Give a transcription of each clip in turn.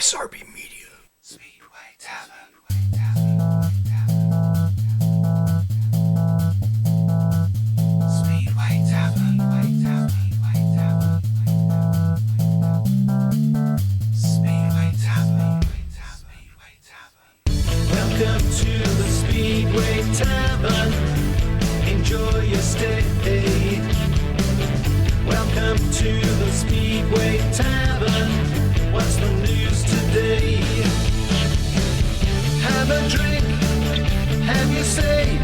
SRB Media. Speedway Tavern. Speedway Tavern. Speedway Tavern. Welcome to the Speedway Tavern. Enjoy your stay. Welcome to the Speedway Tavern. What's the news today? Have a drink, have your say.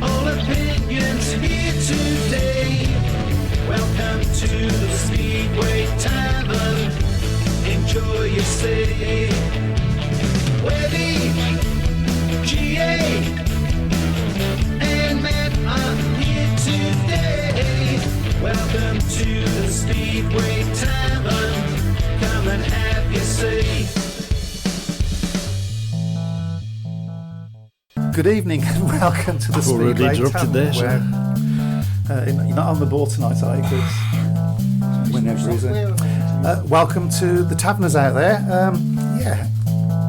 All opinions here today. Welcome to the Speedway Tavern. Enjoy your stay. Webby, GA, and Matt are here today. Welcome to the Speedway Tavern. Come and have your say. Good evening and welcome to the Already Speedway interrupted Tavern. there, You're not on the board tonight, are you, Chris? Whenever he's in. Welcome to the taverners out there.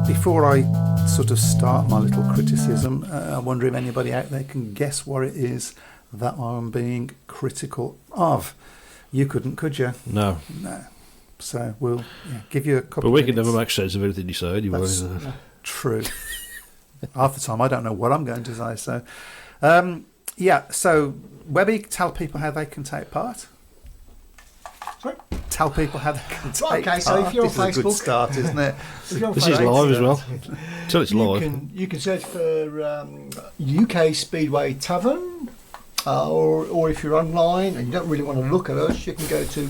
Before I sort of start my little criticism, I wonder if anybody out there can guess what it is that I'm being critical of. You couldn't, could you? No. No. So we'll give you a couple But of we can minutes. never make sense of everything you say anyway. That's true. Half the time I don't know what I'm going to say. So, so Webby, tell people how they can take part. Sorry? Tell people how they can take Okay, part. so if you're on This is a good Facebook- start, isn't it? If you're on This is Facebook, live as well. Till it's live. You can search for UK Speedway Tavern, or if you're online and you don't really want to look at us, you can go to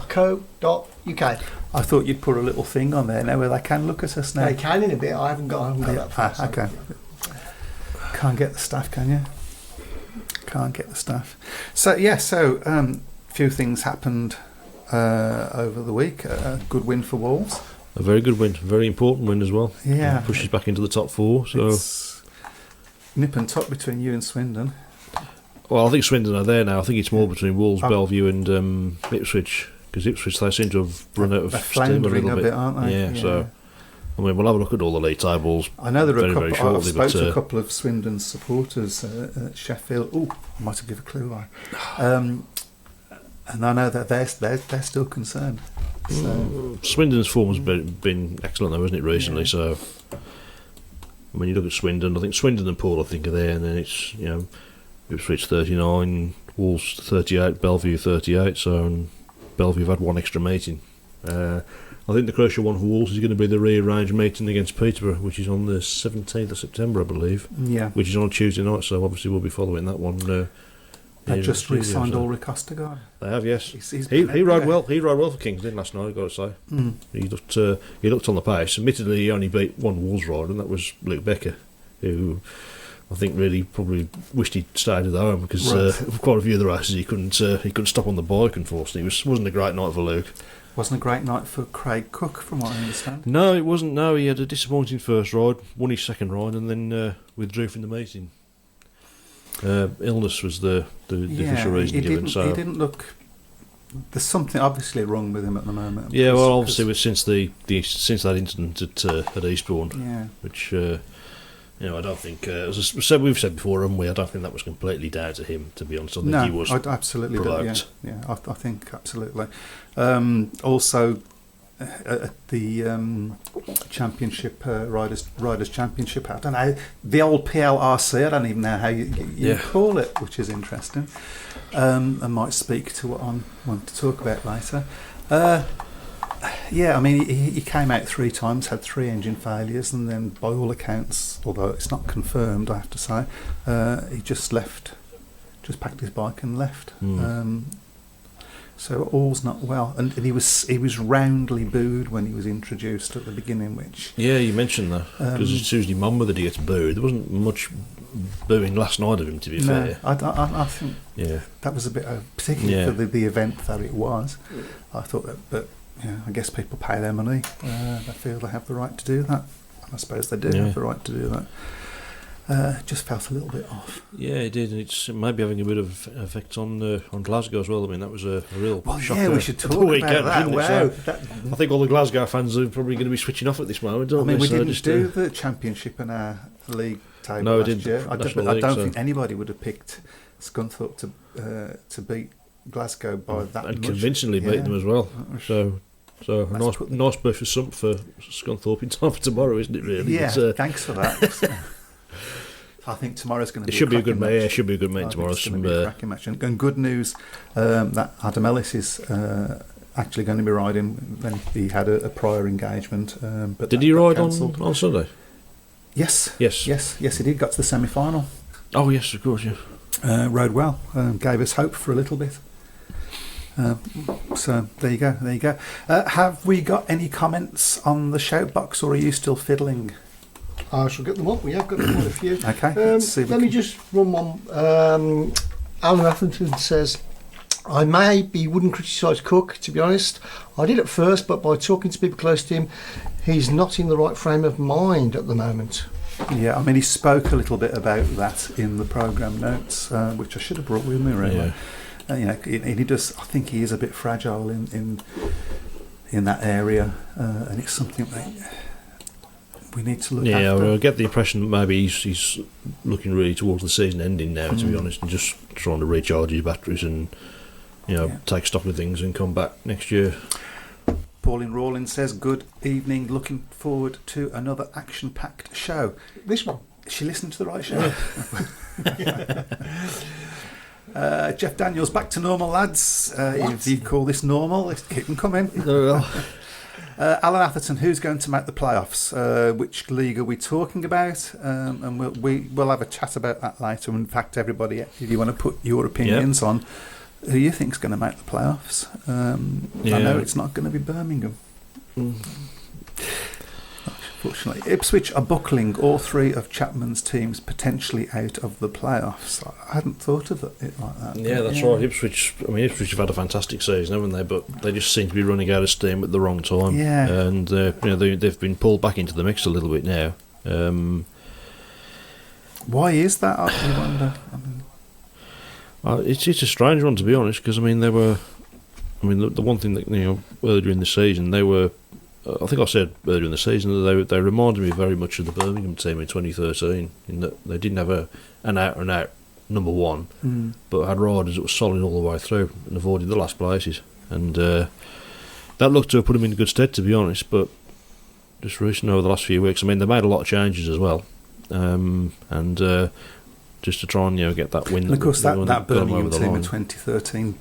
www.srbmedia.co.uk. I thought you'd put a little thing on there now where they can look at us now. They can in a bit. I haven't got that far. so- Okay. Can't get the staff, can you? Can't get the staff. So few things happened over the week. A good win for Wolves. A very good win, very important win as well. Yeah. Pushes back into the top four. So, It's nip and tuck between you and Swindon. well, I think Swindon are there now. I think it's more between Wolves, Oh. Bellevue, and Ipswich, because Ipswich they seem to have run out of They're steam a floundering little a bit. bit, aren't they? Yeah. So, I mean, we'll have a look at all the league tables. I know there are very, a very couple. I've shortly, spoke to a but, couple of Swindon supporters at Sheffield. Oh, I might have given a clue. And I know that they're still concerned. So Swindon's form has been excellent, though, hasn't it, recently? Yeah. So, when you look at Swindon, I think Swindon and Poole, I think, are there, and then it's Ipswich 39, Wolves 38, Bellevue 38. So, and Bellevue have had one extra meeting. I think the crucial one for Wolves is going to be the rearranged meeting against Peterborough, which is on the 17th of September, I believe. yeah, Which is on a Tuesday night, so obviously we'll be following that one. they here just in the studio, re-signed so- Ulrich Ostergaard. They have, yes. He's He been rode everywhere. well. He rode well for Kingston last night, I've got to say. Mm. He looked on the pace. Admittedly, he only beat one Wolves rider, and that was Luke Becker, who I think really probably wished he'd stayed at home because Right. quite a few of the races he couldn't stop on the bike. Unfortunately, it wasn't a great night for Luke. Wasn't a great night for Craig Cook, from what I understand. No, it wasn't. No, he had a disappointing first ride, won his second ride, and then withdrew from the meeting. Illness was the official reason given. So he didn't look. There's something obviously wrong with him at the moment. yeah, well, because- obviously, since that incident at Eastbourne, Yeah. which I don't think, as I said, we've said before, haven't we? I don't think that was completely down to him. To be honest, I think No, he was I absolutely do. provoked. Yeah, I think absolutely. Also, at the championship riders championship, I don't know, the old PLRC. I don't even know how you Yeah. call it, which is interesting. I might speak to what I want to talk about later. I mean, he came out 3 times, had 3 engine failures, and then by all accounts, although it's not confirmed, I have to say, he just packed his bike and left. So all's not well, and he was roundly booed when he was introduced at the beginning, which Yeah, you mentioned that because it's usually Mumba that he gets booed. There wasn't much booing last night of him, to be fair. I think Yeah, that was a bit, particularly Yeah. for the event that it was. I thought that, but I guess people pay their money. They feel they have the right to do that. I suppose they do Yeah. have the right to do that. just felt a little bit off. Yeah, it did, and it's maybe having a bit of effect on Glasgow as well. I mean, that was a real shocker. Yeah, we should talk at the about weekend, that. shouldn't it? Wow. So, I think all the Glasgow fans are probably going to be switching off at this moment, aren't I mean, they? we So didn't just, do the championship in our league table No, we last didn't. year. I National don't League, so- think anybody would have picked Scunthorpe to beat Glasgow by that and much. convincingly Yeah. beat them as well. So a Let's put nice birth for Scunthorpe in time for tomorrow, isn't it? Really? Yeah, It's, thanks for that. I think tomorrow's going to it be should be a cracking good match. match. Yeah, it should be a good I match think tomorrow. it's going to be a cracking match. And good news that Adam Ellis is actually going to be riding. When he had a prior engagement, but Did that he got ride cancelled. on Sunday? Yes, Yes. yes, he did. Got to the semi-final. Oh yes, of course. Yeah. Rode well. Gave us hope for a little bit. So there you go. Have we got any comments on the shout box, or are you still fiddling? I shall get them up. We have got quite a few. Okay, let's see if we Let me can- just run one. Alan Atherton says, I maybe wouldn't criticise Cook, to be honest. I did at first, but by talking to people close to him, he's not in the right frame of mind at the moment. Yeah, I mean, he spoke a little bit about that in the programme notes, which I should have brought with me, really. Yeah. He does. I think he is a bit fragile in that area, and it's something that we need to look Yeah, after. I get the impression that maybe he's looking really towards the season ending now, to be honest, and just trying to recharge his batteries and take stock of things and come back next year. Pauline Rawlins says, "Good evening. Looking forward to another action-packed show." This one. She listened to the right show. Jeff Daniels, back to normal, lads. If you call this normal, let's keep them coming. Alan Atherton, who's going to make the playoffs? Which league are we talking about? And we'll have a chat about that later. In fact, everybody, if you want to put your opinions on who you think's going to make the playoffs. I know it's not going to be Birmingham. Fortunately, Ipswich are buckling all three of Chapman's teams potentially out of the playoffs. I hadn't thought of it like that. Yeah, that's right. Ipswich have had a fantastic season, haven't they? But they just seem to be running out of steam at the wrong time. Yeah. And they've been pulled back into the mix a little bit now. Why is that? I wonder. It's a strange one, to be honest, because the one thing that earlier in the season they were. I think I said earlier in the season that they reminded me very much of the Birmingham team in 2013, in that they didn't have an out number one, but had riders that were solid all the way through and avoided the last places. And that looked to have put them in good stead, to be honest. But just recently, over the last few weeks, they made a lot of changes as well, and just to try and get that win. And of course, that got them Birmingham over the team in line. 2013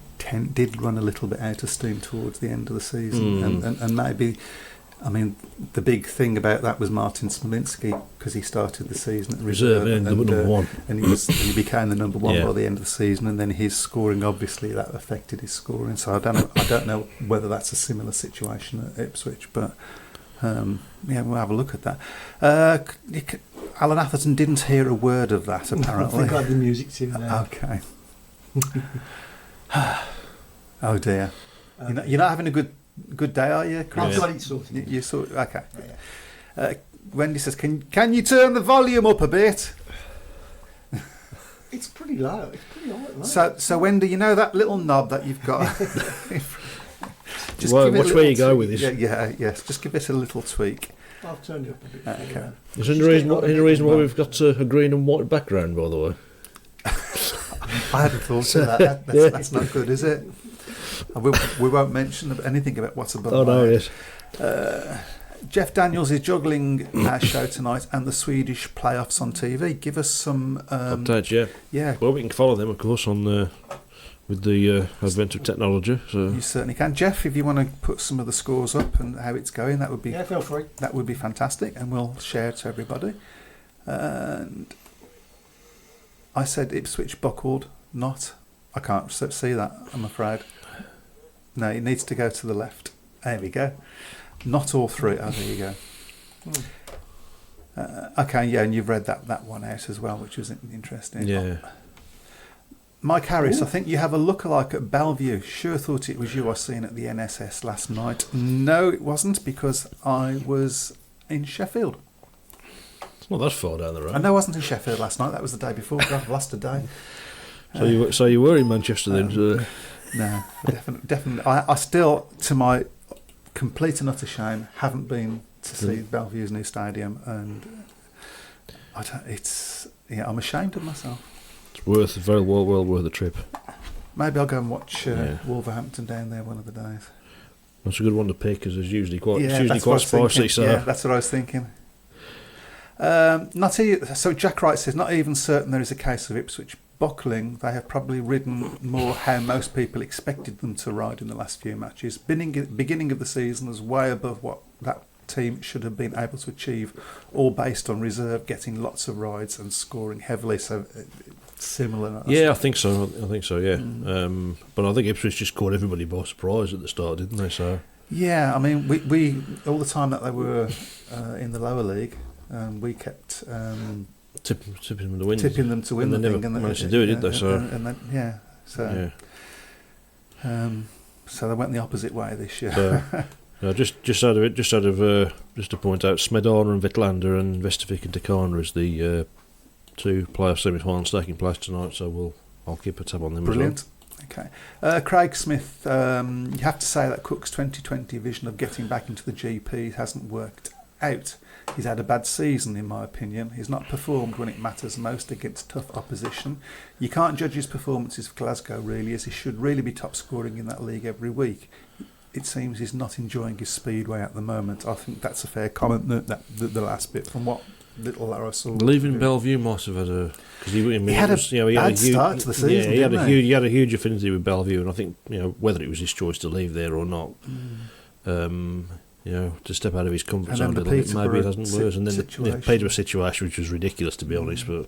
did run a little bit out of steam towards the end of the season, and maybe. I mean, the big thing about that was Martin Smolinski, because he started the season at reserve, number one, and he became the number one Yeah. by the end of the season. And then his scoring, obviously, that affected his scoring. So I don't know whether that's a similar situation at Ipswich, but we'll have a look at that. Alan Atherton didn't hear a word of that, I apparently. think I had the music too now. Okay. Oh dear. You're not having a good day, are you, Chris? I've got it sorted. You sort okay. Wendy says, "Can you turn the volume up a bit?" It's pretty low. It's pretty high. So Wendy, that little knob that you've got. Well, give it a watch where you little go with tweak. this. Yes. Just give it a little tweak. I've turned it up a bit. Okay. Is there any reason why we've got a green and white background, by the way? I hadn't thought of that. That's not good, is it? We won't mention anything about what's above. Oh no, my yes. head. Jeff Daniels is juggling our show tonight and the Swedish playoffs on TV. Give us some Updates, yeah. Yeah, Well, we can follow them, of course, on with the advent of technology. So you certainly can. Jeff, if you want to put some of the scores up and how it's going, that would be Yeah, feel free. that would be fantastic, and we'll share it to everybody. And I said Ipswich buckled, not. I can't see that, I'm afraid. No, it needs to go to the left. There we go. Not all three. Oh, there you go. Okay, yeah, and you've read that one out as well, which was interesting. yeah. Mike Harris, I think you have a lookalike at Bellevue. Sure thought it was you I seen at the NSS last night. No, it wasn't, because I was in Sheffield. Well, that's far down the road. I know I wasn't in Sheffield last night. That was the day before. God, I've lost a day. So you were in Manchester then? No, definitely. I still, to my complete and utter shame, haven't been to see Bellevue's new stadium, and I don't. I'm ashamed of myself. It's very well worth the trip. Maybe I'll go and watch Wolverhampton down there one of the days. That's a good one to pick, because it's usually quite that's what I was pricey. So yeah, that's what I was thinking. So Jack Wright says, not even certain there is a case of Ipswich buckling. They have probably ridden more how most people expected them to ride in the last few matches. Beginning of the season was way above what that team should have been able to achieve, all based on reserve getting lots of rides and scoring heavily. So similar. Yeah, I think so. Yeah, but I think Ipswich just caught everybody by surprise at the start, didn't they? So yeah, I mean, we all the time that they were in the lower league, we kept tipping them to win. Tipping them to win and the they thing, never and managed to do it, did they? So so they went the opposite way this year. No, just to point out, Smedana and Vetlanda and Vestavik and Takana is the two playoff semi-finals taking place tonight. So I'll keep a tab on them. Brilliant. As well. Okay, Craig Smith. You have to say that Cook's 2020 vision of getting back into the GP hasn't worked out. He's had a bad season, in my opinion. He's not performed when it matters most against tough opposition. You can't judge his performances for Glasgow, really, as he should really be top scoring in that league every week. It seems he's not enjoying his Speedway at the moment. I think that's a fair comment, the last bit, from what little I saw. Leaving Bellevue must have had a... Cause he had a bad start to the season, he had a huge affinity with Bellevue, and I think, whether it was his choice to leave there or not... to step out of his comfort zone a little bit, maybe it hasn't worked. And then the Peterborough situation, which was ridiculous, to be honest. But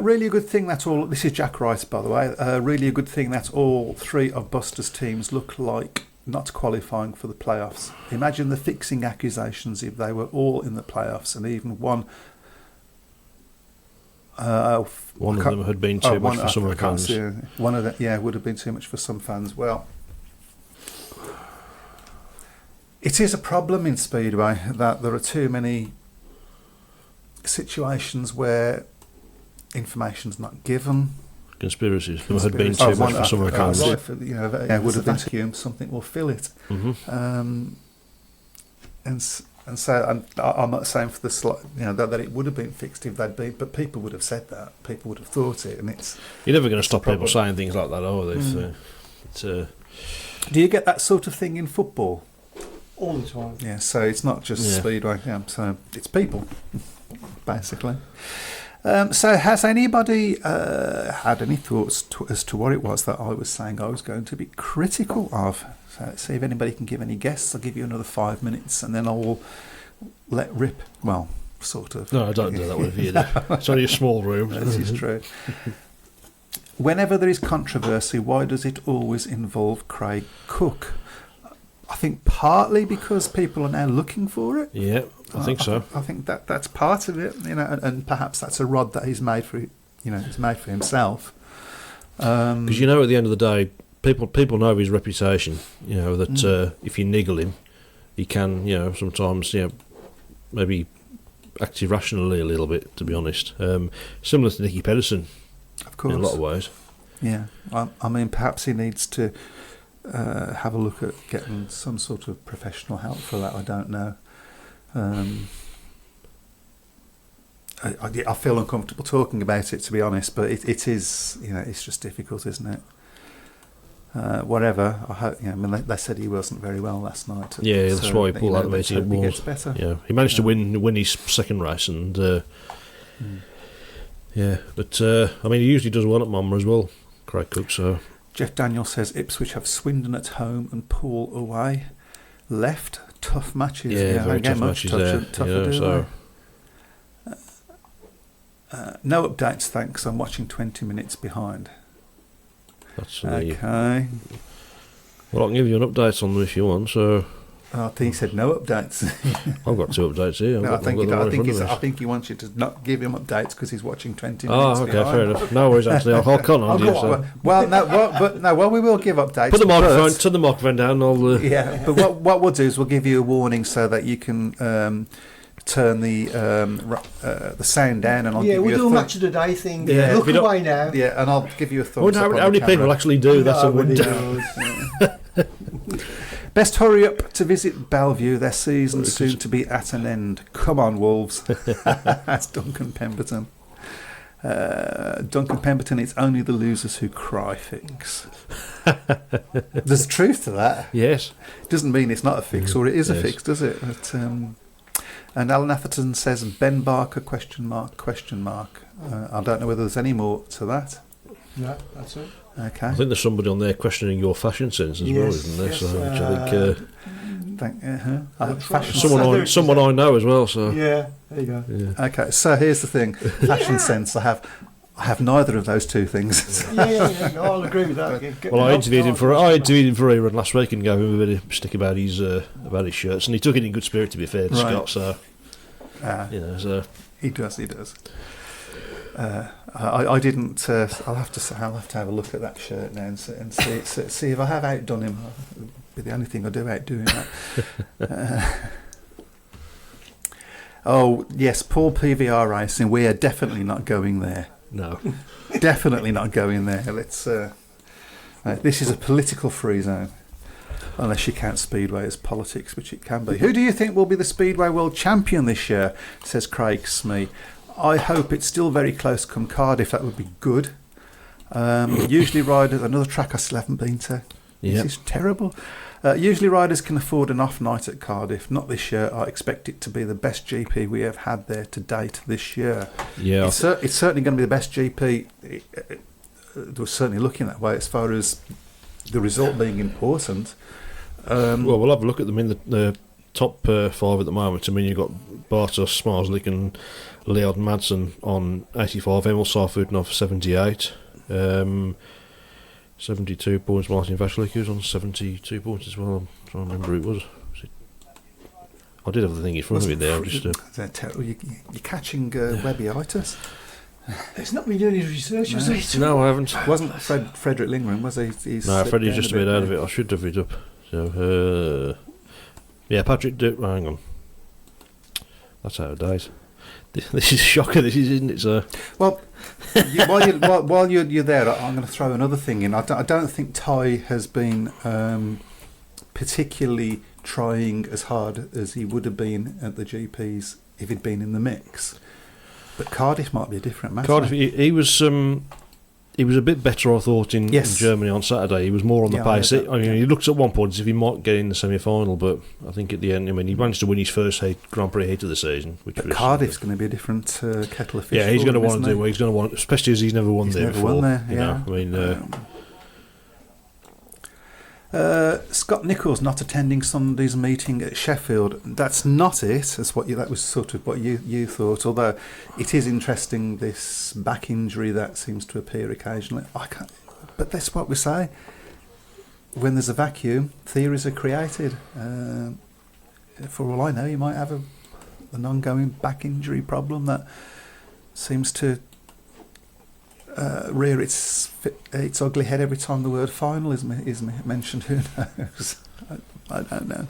really a good thing that all... This is Jack Rice, by the way. Really a good thing that all three of Buster's teams look like not qualifying for the playoffs. Imagine the fixing accusations if they were all in the playoffs, and even one... one of them had been too much for some fans. One of them, would have been too much for some fans. Well... It is a problem in Speedway that there are too many situations where information's not given. Conspiracies. There had been too much for some accounts. Would have been vacuum, something will fill it. Mm-hmm. And so I'm not saying for the that it would have been fixed if they'd been, but people would have said that. People would have thought it, and it's... You're never going to stop people saying things like that, are they? Do you get that sort of thing in football? All the time. Yeah, so it's not just Speedway. Yeah, so it's people, basically. So has anybody had any thoughts as to what it was that I was saying I was going to be critical of? So let's see if anybody can give any guesses. I'll give you another 5 minutes, and then I will let rip. Well, sort of. No, I don't do that with you. It's only a small room. This is true. Whenever there is controversy, why does it always involve Craig Cook? I think partly because people are now looking for it. Yeah, I think so. I think that's part of it, and perhaps that's a rod that he's made for, he's made for himself. Because at the end of the day, people know his reputation. That if you niggle him, he can, sometimes, maybe act irrationally a little bit. To be honest, similar to Nicky Pedersen, of course, in a lot of ways. Yeah, I mean, perhaps he needs to. Have a look at getting some sort of professional help for that. I don't know. I feel uncomfortable talking about it, to be honest, but it is, it's just difficult, isn't it? Whatever. I hope. They said he wasn't very well last night. Yeah, that's why he pulled out the meeting. He gets better. Yeah, he managed to win his second race, and but he usually does well at Monmouth as well, Craig Cook. So. Jeff Daniel says Ipswich have Swindon at home and Poole away. Left, tough matches. Yeah, very tough matches there. No updates, thanks. I'm watching 20 minutes behind. That's okay. Well, I can give you an update on them if you want. So I think he said no updates. I've got 2 updates here. No, I I've got them right in front of me. I think he wants you to not give him updates because he's watching 20 minutes. Oh, okay, behind. fair enough. No worries, Anthony. I'll call on you. So. Well, we will give updates. Put the microphone, but- turn the microphone down. Yeah, but what we'll do is we'll give you a warning so that you can turn the sound down, and I'll give we'll you do a a match of the day thing. Yeah, Look if you don't- away now. yeah, and I'll give you a I thumbs wonder up. how many people actually do that. I Nobody wonder. knows. Best hurry up to visit Bellevue. Their season soon to be at an end. Come on, Wolves. That's Duncan Pemberton. Duncan Pemberton, it's only the losers who cry fix. There's truth to that. Yes. Doesn't mean it's not a fix, or it is a Yes. fix, does it? But, and Alan Atherton says Ben Barker ? I don't know whether there's any more to that. No, that's it. Okay. I think there's somebody on there questioning your fashion sense as well, Yes, isn't there? yes, So, which I think Fashion someone I know as well. So Yeah, there you go. yeah. Okay, so here's the thing. Fashion sense. I have neither of those two things. Yeah, I'll agree with that. Well, I interviewed him for Rerun last week and gave him a bit of stick about his shirts, and he took it in good spirit. To be fair to Right. Scott, so so He does. I didn't. I'll have to have a look at that shirt now and see if I have outdone him. It'll be the only thing I do outdo him at. Oh yes, Paul PVR Racing. We are definitely not going there. no. Definitely not going there. Let's. This is a political free zone, unless you count Speedway as politics, which it can be. Who do you think will be the Speedway World Champion this year? Says Craig Smee. I hope it's still very close come Cardiff. That would be good. Usually riders, another track I still haven't been to. Yep. This is terrible. Usually riders can afford an off night at Cardiff. Not this year. I expect it to be the best GP we have had there to date this year. Yeah. It's certainly going to be the best GP. We're certainly looking that way as far as the result being important. Well, we'll have a look at them in the top 5 at the moment. I mean, you've got Bartos, Marslick and Leon Madsen on 85, Emil Sarfudnov 78, 72 points, Martin Vashlik who's on 72 points as well. I'm trying to remember who it was. I did have the thing in front of me there. You're catching webbyitis. It's not me doing his research, was it? No, I haven't. Wasn't Frederick Lindgren, was he? No, Freddie's just a bit out of it. I should have it up. So, yeah, Patrick, hang on. That's out of date. This is a shocker, this is, isn't it? So. Well, while you're there, I'm going to throw another thing in. I don't think Ty has been particularly trying as hard as he would have been at the GPs if he'd been in the mix. But Cardiff might be a different matter. Cardiff, he was a bit better, I thought, in Germany on Saturday. He was more on the pace. I mean, he looked at one point as if he might get in the semi-final, but I think at the end, I mean, he managed to win his first Grand Prix heat of the season. But Cardiff's going to be a different kettle of fish. Yeah, he's going to want to do what he's going to want, especially as he's never won there before. Won there, you know, I mean, Scott Nichols not attending Sunday's meeting at Sheffield. That's not it. That was sort of what you thought. Although it is interesting, this back injury that seems to appear occasionally. But that's what we say. When there's a vacuum, theories are created. For all I know, you might have an ongoing back injury problem that seems to rear its ugly head every time the word final is mentioned. Who knows? I don't know.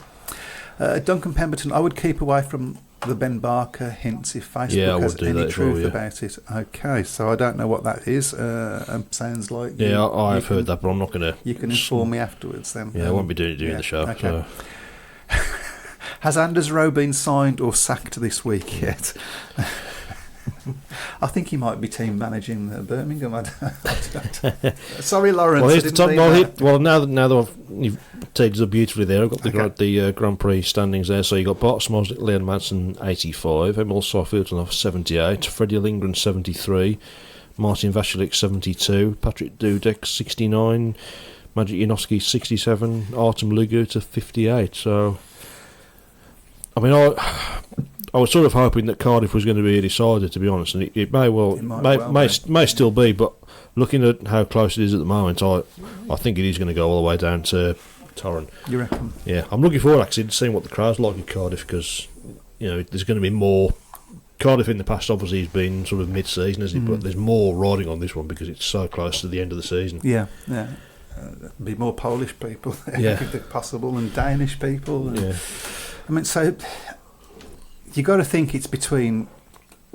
Duncan Pemberton, I would keep away from the Ben Barker hints if Facebook has any truth about it. Okay, so I don't know what that is. Sounds like I've heard that, but I'm not going to. You can inform me afterwards then. Yeah, I won't be doing it during the show. Okay. So. Has Anders Rowe been signed or sacked this week yet? I think he might be team managing Birmingham. I don't. Sorry, Lawrence. Well, here's the top. Now that you've taken it up beautifully there, I've got the Grand Prix standings there. So you got Bart Smosnick, Leon Madsen 85, Emil Sarfudnov 78, Freddie Lindgren 73, Martin Vashlik 72, Patrick Dudek 69, Magic Janowski 67, Artem Luguta 58. So, I mean, I was sort of hoping that Cardiff was going to be a decider, to be honest, and it may still be. But looking at how close it is at the moment, I think it is going to go all the way down to Torrent. You reckon? Yeah, I'm looking forward actually to seeing what the crowd's like at Cardiff because there's going to be more. Cardiff in the past obviously has been sort of mid-season, isn't it? But there's more riding on this one because it's so close to the end of the season. Yeah. Be more Polish people if possible, and Danish people. And, I mean, so you got to think it's between.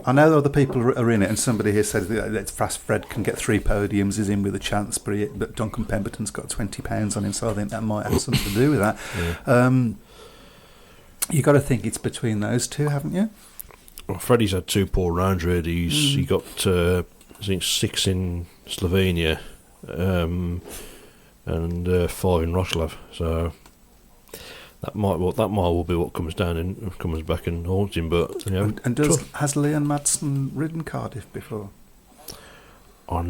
I know other people are in it, and somebody here said that Fast Fred can get 3 podiums, is in with a chance, but Duncan Pemberton's got £20 on him, so I think that might have something to do with that. You got to think it's between those two, haven't you? Well, Freddie's had 2 poor rounds really. He got I think 6 in Slovenia, and 5 in Wroclaw. So that might well be what comes back and haunts him. But has Leon Madsen ridden Cardiff before? I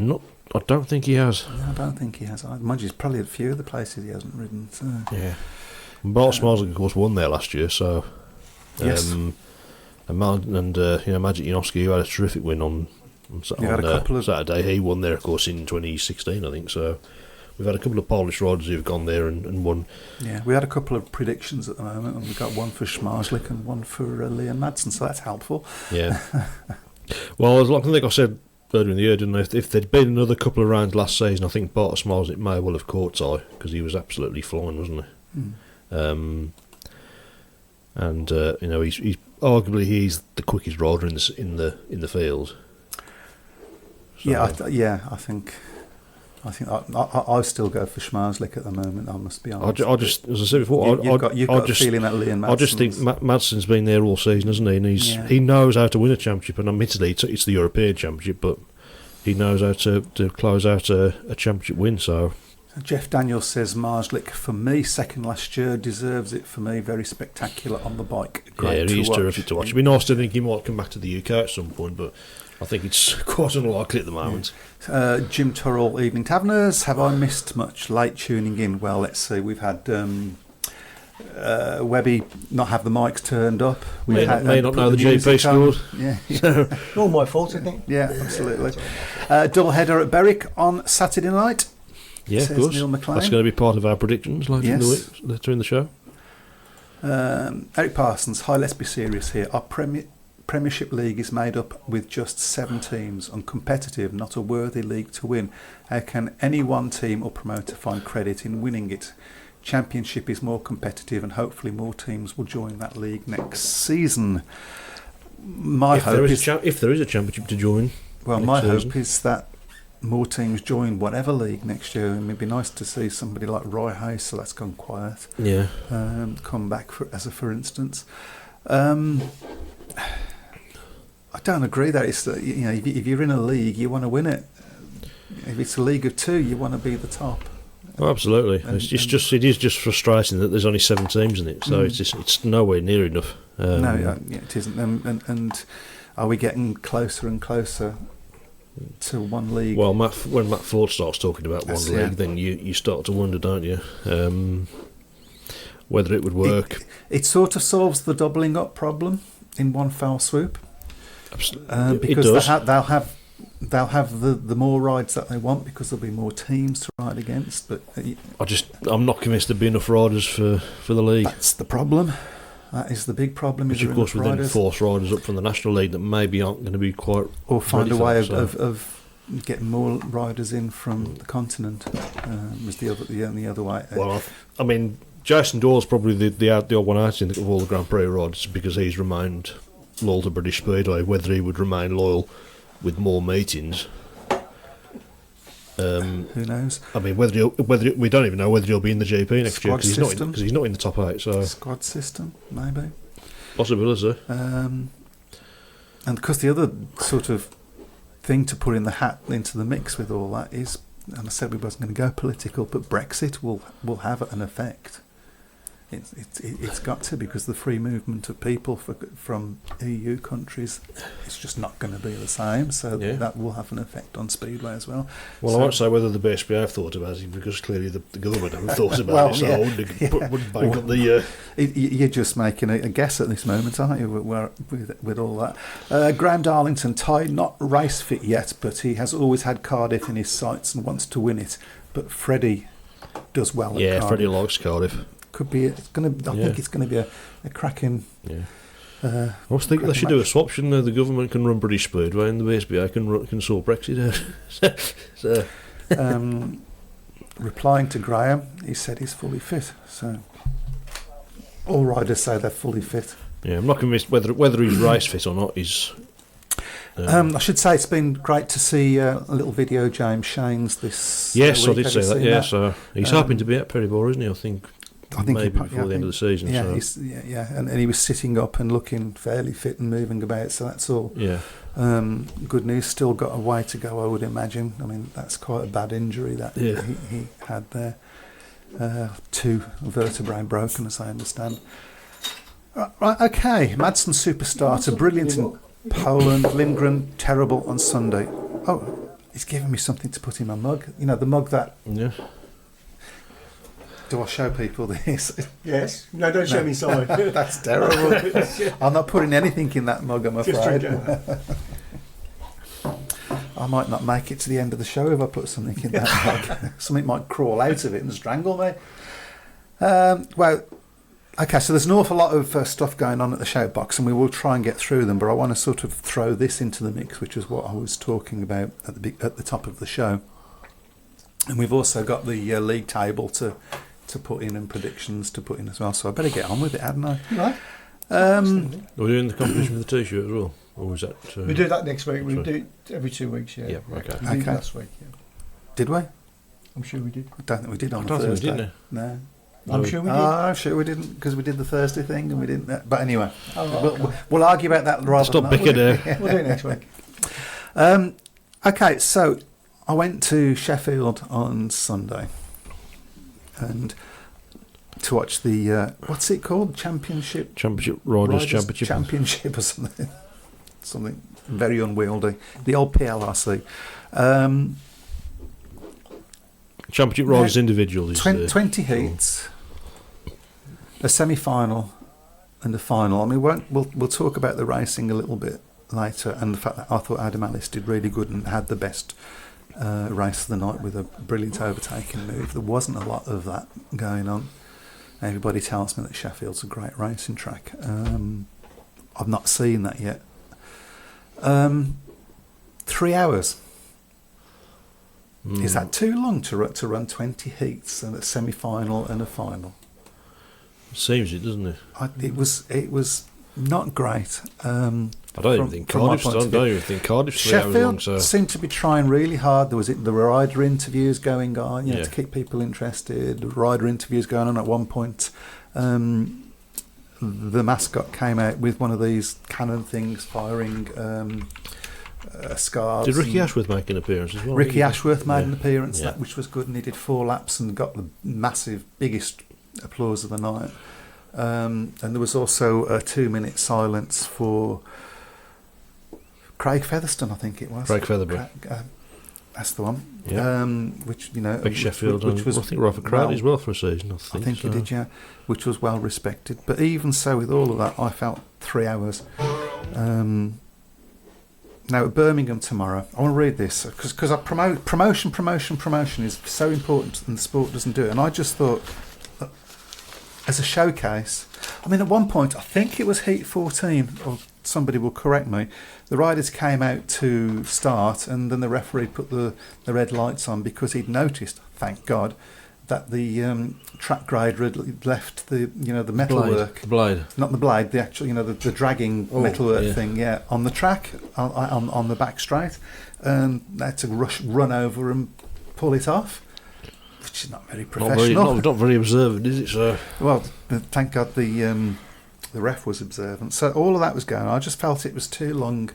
don't think he has. No, I don't think he has. Mind you, there's probably a few of the places he hasn't ridden. So. Yeah, Bart Smiles, of course, won there last year. So yes. Magic Janowski, who had a terrific win on Saturday. He won there, of course, in 2016, I think. So we've had a couple of Polish riders who've gone there and won. Yeah, we had a couple of predictions at the moment, and we got one for Schmarzlik and one for Liam Madsen, so that's helpful. Yeah. Well, I think I said earlier in the year, didn't I? If there'd been another couple of rounds last season, I think Bart Schmarzlik may well have caught eye because he was absolutely flying, wasn't he? He's arguably the quickest rider in the field. So, I think I still go for Schmarzlik at the moment. I must be honest. I just, as I said before, you've got a feeling that Liam Madsen. I just think Madsen's been there all season, hasn't he? And he knows how to win a championship. And admittedly, it's the European Championship, but he knows how to close out a championship win. So. Jeff Daniels says Marslick, for me, second last year, deserves it for me. Very spectacular on the bike. Great he's terrific to watch. It'd be nice to think he might come back to the UK at some point, but I think it's quite unlikely at the moment. Jim Turrell, Evening Taverners. Have I missed much? Late tuning in. Well, let's see. We've had Webby not have the mics turned up. We may not know the GP scored. Yeah. All my fault, I think. Yeah, absolutely. Double header at Berwick on Saturday night. Yeah, of course. Neil McLean. That's going to be part of our predictions later in the week, later in the show. Eric Parsons, hi, let's be serious here. Our Premiership League is made up with just 7 teams, uncompetitive, not a worthy league to win. How can any one team or promoter find credit in winning it? Championship is more competitive and hopefully more teams will join that league next season. If there is a championship to join. Well, my hope is that more teams join whatever league next year, and it'd be nice to see somebody like Roy Hayes, so that's gone quiet. Yeah. Come back for instance. I don't agree that it's if you're in a league, you want to win it. If it's a league of 2, you want to be the top. Oh, absolutely. It is just frustrating that there's only 7 teams in it, so it's nowhere near enough. It isn't. And are we getting closer and closer to one league? Well, when Matt Ford starts talking about one league, then you start to wonder, don't you, whether it would work. It sort of solves the doubling up problem in one foul swoop. Absolutely, because it does. They'll have the more rides that they want because there'll be more teams to ride against. But I'm not convinced there'll be enough riders for the league. That's the problem. That is the big problem. Which, of course, would then force riders up from the National League that maybe aren't going to be quite. Or find a way of getting more riders in from the continent. Was the only other way. Well, I mean, Jason Dawes probably the odd one out of all the Grand Prix riders because he's remained loyal to British Speedway. Whether he would remain loyal with more meetings. Who knows? I mean, whether we don't even know whether he'll be in the GP next year because he's not in the top 8. So squad system, maybe possibility. And because the other sort of thing to put in the hat into the mix with all that is, and I said we wasn't going to go political, but Brexit will have an effect. It's got to, because the free movement of people from EU countries, it's just not going to be the same. So that will have an effect on Speedway as well. Well, I won't say whether the BSB have thought about it because clearly the government haven't thought about it. So I wouldn't bank up the. You're just making a guess at this moment, aren't you? With all that, Graham Darlington, Ty not race fit yet, but he has always had Cardiff in his sights and wants to win it. But Freddie does well. At Yeah, Cardiff. Freddie likes Cardiff. Could be. It's going to. I think it's going to be a cracking. Yeah. I was thinking they should do a swap, shouldn't they? The government can run British Speedway and the BSBA can sort Brexit out. So. Replying to Graham, he said he's fully fit. So all riders say they're fully fit. Yeah, I'm not convinced whether he's race fit or not. I should say it's been great to see a little video James Shane's this. Yes, I week. did Have see you that. seen Yeah, so he's hoping to be at Perryborough, isn't he? I think maybe before the end of the season. Yeah, so. and he was sitting up and looking fairly fit and moving about. So that's all. Yeah. Good news. Still got a way to go, I would imagine. I mean, that's quite a bad injury that he had there. 2 vertebrae broken, as I understand. Right, okay. Madsen Superstarter, brilliant in Poland. Lindgren, terrible on Sunday. Oh, he's giving me something to put in my mug. You know, the mug that... Yeah. Do I show people this? Yes. No, don't show me inside. That's terrible. I'm not putting anything in that mug, I'm afraid. I might not make it to the end of the show if I put something in that mug. Something might crawl out of it and strangle me. Well, okay, so there's an awful lot of stuff going on at the shout box, and we will try and get through them, but I want to sort of throw this into the mix, which is what I was talking about at the top of the show. And we've also got the league table to put in and predictions to put in as well, so I better get on with it, hadn't I? Right. We're doing the competition with the T-shirt as well, or was that? We do that next week. We do it every 2 weeks. Yeah. Yeah. Okay. We did it last week. Yeah. Did we? I'm sure we did. I don't think we did on I don't think we Thursday. did, No. I'm sure we did. I'm sure we didn't, because we did the Thursday thing and we didn't. But anyway, Oh, right, we'll argue about that rather Stop than bicker there. We'll do it next week. Okay, so I went to Sheffield on Sunday and to watch the what's it called? Championship Riders Championship or something very unwieldy. The old PLRC. Championship Riders individual. 20 heats, a semi-final, and a final. I mean, we'll talk about the racing a little bit later, and the fact that I thought Adam Ellis did really good and had the best race of the night with a brilliant overtaking move. There wasn't a lot of that going on. Everybody tells me that Sheffield's a great racing track. I've not seen that yet. 3 hours. Is that too long to run 20 heats and a semi-final and a final? Seems it, doesn't it? It was not great. I don't even think Cardiff's 3 hours long. So. Seemed to be trying really hard. There were rider interviews going on, to keep people interested. Rider interviews going on at one point. The mascot came out with one of these cannon things firing scarves. Did Ricky Ashworth make an appearance as well? Ricky Ashworth made an appearance, which was good, and he did 4 laps and got the biggest applause of the night. And there was also a 2-minute silence for Craig Featherstone, I think it was. Craig Featherby. That's the one. Yeah. Which Big Sheffield, which was I think Rafa Crowley as well for a season. I think he did, yeah. Which was well respected. But even so, with all of that, I felt 3 hours. Now at Birmingham tomorrow, I want to read this because promotion is so important, and the sport doesn't do it. And I just thought, as a showcase, I mean, at one point, I think it was Heat 14, or somebody will correct me, the riders came out to start, and then the referee put the red lights on because he'd noticed, thank God, that the track grader had left the metalwork, the blade, not the blade, the actual the dragging metalwork thing, on the track on the back straight, and they had to run over and pull it off, which is not very professional. Not very observant, is it? So well, thank God the ref was observant. So all of that was going on. I just felt it was too long.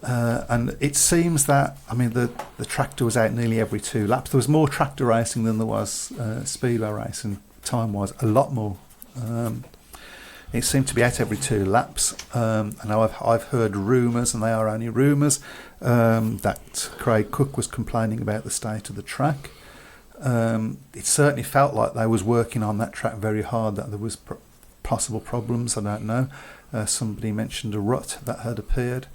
And it seems that, I mean, the tractor was out nearly every 2 laps. There was more tractor racing than there was speedway racing, time-wise, a lot more. It seemed to be out every 2 laps. And I've heard rumours, and they are only rumours, that Craig Cook was complaining about the state of the track. It certainly felt like they was working on that track very hard, that there was possible problems, I don't know. Somebody mentioned a rut that had appeared.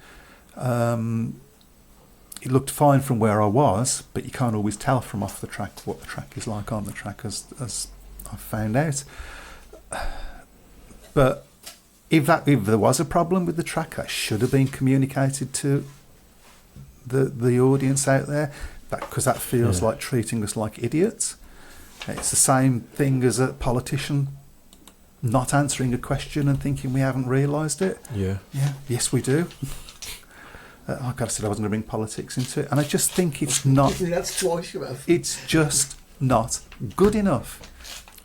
it looked fine from where I was, but you can't always tell from off the track what the track is like on the track, as I've found out. But if there was a problem with the track, that should have been communicated to the audience out there, because that feels like treating us like idiots. It's the same thing as a politician not answering a question and thinking we haven't realised it. Yeah. Yes, we do. Like I said, I wasn't going to bring politics into it, and I just think it's not. That's twice you have. It's just not good enough.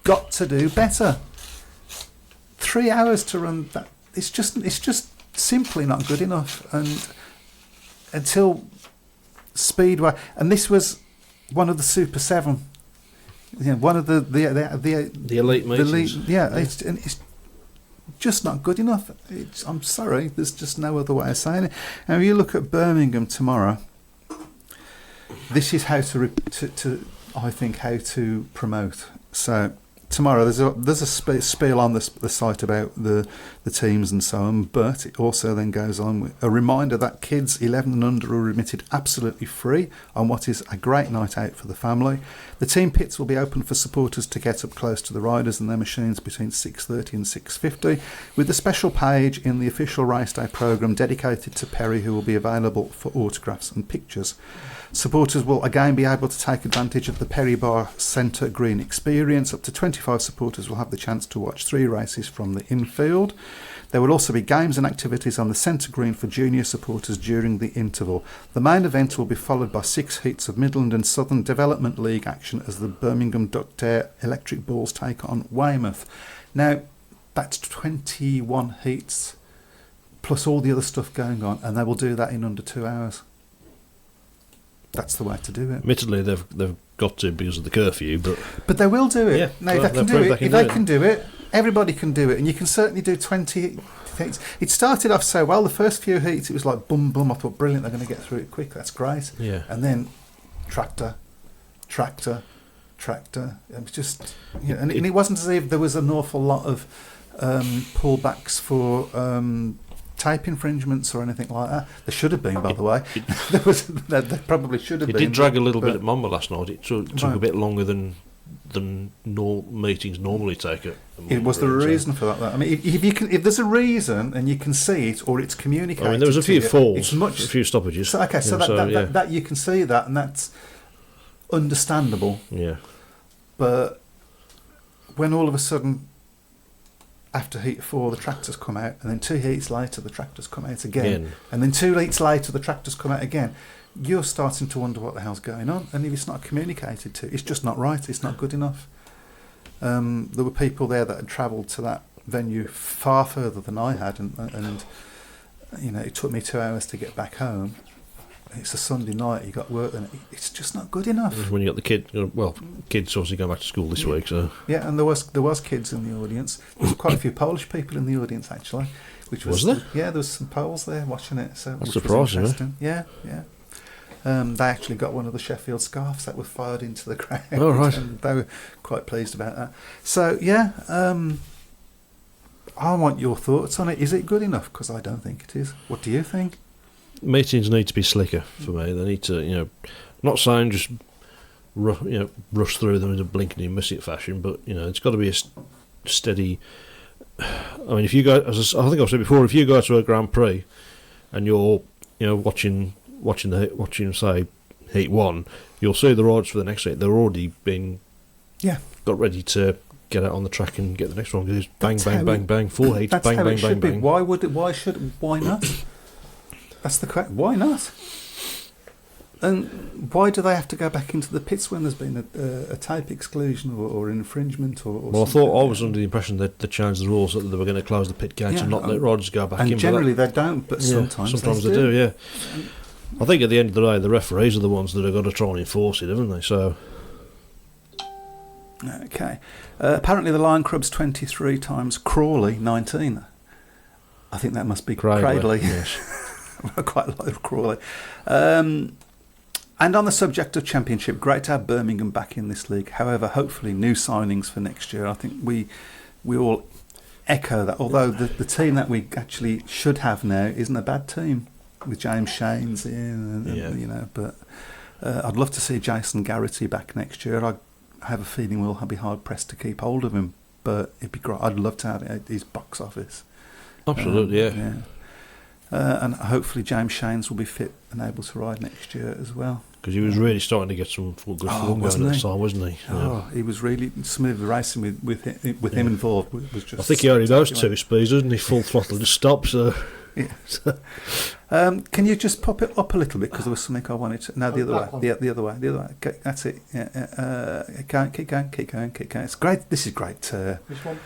Got to do better. 3 hours to run that. It's just simply not good enough. And until Speedway, and this was one of the Super 7. One of the elite meetings. It's just not good enough. I'm sorry, there's just no other way of saying it. Now, if you look at Birmingham tomorrow, this is how I think how to promote. So tomorrow there's a spiel on the site about the teams and so on, but it also then goes on with a reminder that kids 11 and under are admitted absolutely free on what is a great night out for the family. The team pits will be open for supporters to get up close to the riders and their machines between 6:30 and 6:50, with a special page in the official race day programme dedicated to Perry, who will be available for autographs and pictures. Supporters will again be able to take advantage of the Perry Bar Centre Green experience. Up to 25 supporters will have the chance to watch 3 races from the infield. There will also be games and activities on the centre green for junior supporters during the interval. The main event will be followed by 6 heats of Midland and Southern Development League action as the Birmingham Ductair Electric Balls take on Weymouth. Now, that's 21 heats plus all the other stuff going on, and they will do that in under 2 hours. That's the way to do it. Admittedly, they've got to because of the curfew, but they will do it. Yeah, No, well, they can do they've it. proved If they can do it, everybody can do it, and you can certainly do 20 heats. It started off so well. The first few heats, it was like boom, boom. I thought, brilliant, they're going to get through it quick. That's great. Yeah. And then tractor. It was just, and it wasn't as if there was an awful lot of pullbacks for tape infringements or anything like that. There should have been, by the way. There probably should have been. It did drag a little bit at Monmouth last night. It took a bit longer than meetings normally take. Was there a reason for that? I mean, if there's a reason and you can see it or it's communicated. I mean, there was a few falls, a few stoppages. So, okay, so that you can see that, and that's understandable. Yeah. But when all of a sudden, after heat 4, the tractors come out, and then 2 heats later, the tractors come out again. And then 2 heats later, the tractors come out again, you're starting to wonder what the hell's going on. And if it's not communicated to, it's just not right. It's not good enough. There were people there that had travelled to that venue far further than I had, and it took me 2 hours to get back home. It's a Sunday night, you got work, and it's just not good enough. When you got the kids obviously going back to school this week, so yeah, and there was kids in the audience. There was quite a few Polish people in the audience actually, which was there? Yeah, there was some Poles there watching it. So that's surprising. Yeah. They actually got one of the Sheffield scarves that was fired into the crowd. Oh, right. And they were quite pleased about that. So yeah, I want your thoughts on it. Is it good enough? Because I don't think it is. What do you think? Meetings need to be slicker for me. They need to, not saying just rush through them in a blinking and miss it fashion, but it's got to be a steady. I mean, if you go, as I think I've said before, if you go to a Grand Prix and you're watching say Heat 1, you'll see the riders for the next heat. They're already been got ready to get out on the track and get the next one. Because bang, bang, bang, bang, 4 heats, bang, bang, bang, bang. Why not? That's the question. Why not? And why do they have to go back into the pits when there's been a tape exclusion or infringement? Well, I was under the impression that they changed the rules that they were going to close the pit gates and not let riders go back in. And generally they don't, but sometimes they do. Yeah. I think at the end of the day, the referees are the ones that are going to try and enforce it, haven't they? So. Okay. Apparently the Lion Club's 23 times Crawley 19. I think that must be Cradley. Yes. I quite like Crawley. And on the subject of championship, great to have Birmingham back in this league. However, hopefully new signings for next year. I think we all echo that. Although the team that we actually should have now isn't a bad team. James Shane's in, you know. But I'd love to see Jason Garrity back next year. I have a feeling we'll be hard pressed to keep hold of him, but it'd be great. I'd love to have it at his box office. Absolutely, yeah. And hopefully James Shanes will be fit and able to ride next year as well. Because he was really starting to get some good form going at the time, wasn't he? Oh, he was really smooth racing with him involved. Was just I think he only knows 2 speeds, doesn't he? Full throttle just stops. Yeah. Can you just pop it up a little bit, because there was something I wanted to... No, the other way. Okay, that's it. Yeah, keep going. It's great. This is great. Which one?